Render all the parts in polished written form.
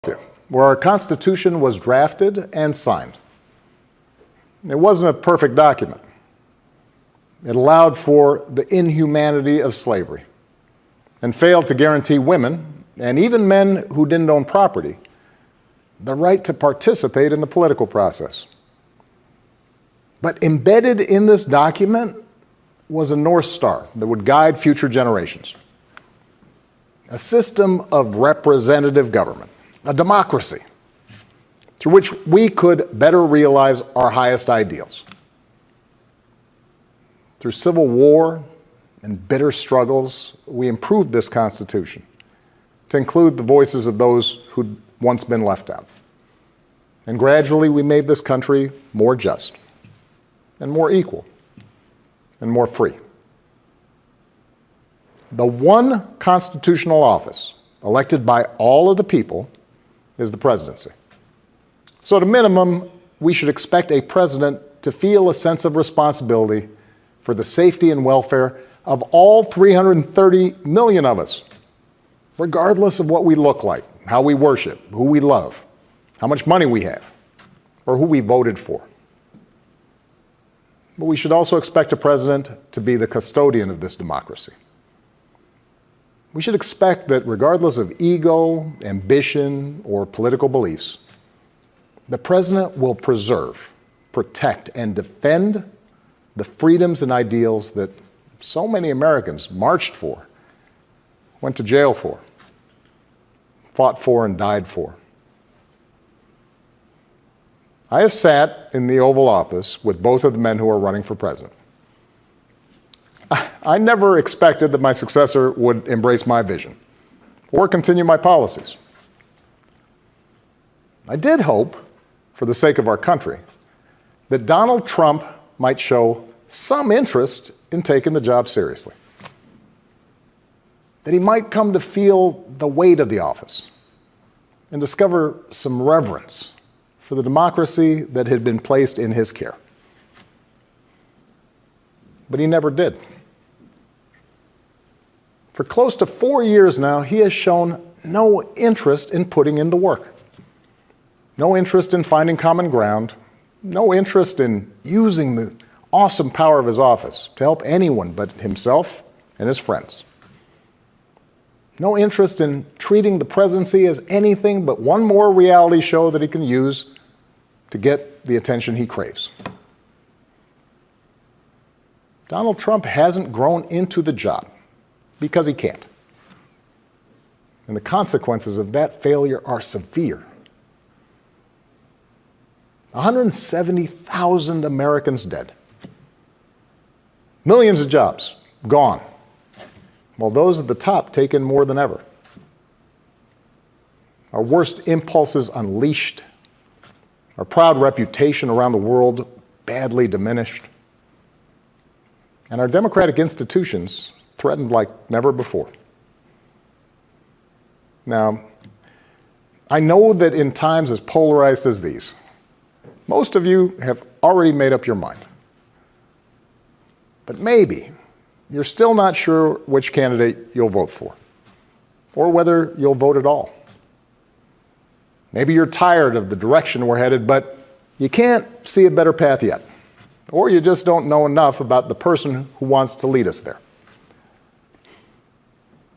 where our Constitution was drafted and signed. It wasn't a perfect document. It allowed for the inhumanity of slavery and failed to guarantee women, and even men who didn't own property, the right to participate in the political process. But embedded in this document was a North Star that would guide future generations. A system of representative government, a democracy, through which we could better realize our highest ideals. Through civil war and bitter struggles, we improved this Constitution to include the voices of those who'd once been left out. And gradually, we made this country more just and more equal and more free. The one constitutional office elected by all of the people is the presidency. So at a minimum, we should expect a president to feel a sense of responsibility for the safety and welfare of all 330 million of us, regardless of what we look like, how we worship, who we love, how much money we have, or who we voted for. But we should also expect a president to be the custodian of this democracy. We should expect that regardless of ego, ambition, or political beliefs, the president will preserve, protect, and defend the freedoms and ideals that so many Americans marched for, went to jail for, fought for, and died for. I have sat in the Oval Office with both of the men who are running for president. I never expected that my successor would embrace my vision or continue my policies. I did hope, for the sake of our country, that Donald Trump might show some interest in taking the job seriously, that he might come to feel the weight of the office and discover some reverence for the democracy that had been placed in his care. But he never did. For close to 4 years now, he has shown no interest in putting in the work, no interest in finding common ground, no interest in using the awesome power of his office to help anyone but himself and his friends. No interest in treating the presidency as anything but one more reality show that he can use to get the attention he craves. Donald Trump hasn't grown into the job because he can't. And the consequences of that failure are severe. 170,000 Americans dead. Millions of jobs gone, while those at the top take in more than ever. Our worst impulses unleashed, our proud reputation around the world badly diminished, and our democratic institutions threatened like never before. Now, I know that in times as polarized as these, most of you have already made up your mind. But maybe you're still not sure which candidate you'll vote for, or whether you'll vote at all. Maybe you're tired of the direction we're headed, but you can't see a better path yet, or you just don't know enough about the person who wants to lead us there.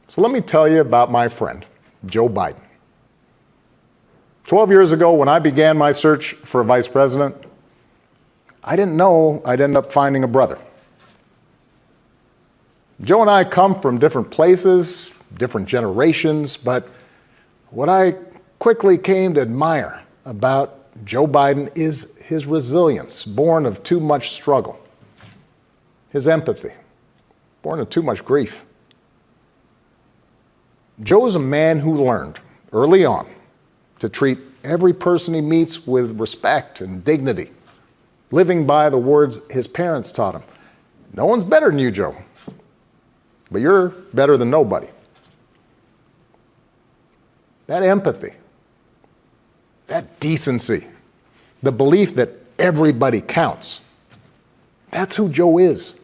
So let me tell you about my friend, Joe Biden. 12 years ago, when I began my search for a vice president, I didn't know I'd end up finding a brother. Joe and I come from different places, different generations, but what I quickly came to admire about Joe Biden is his resilience, born of too much struggle, his empathy, born of too much grief. Joe is a man who learned early on to treat every person he meets with respect and dignity, living by the words his parents taught him. No one's better than you, Joe, but you're better than nobody. That empathy, that decency, the belief that everybody counts, that's who Joe is.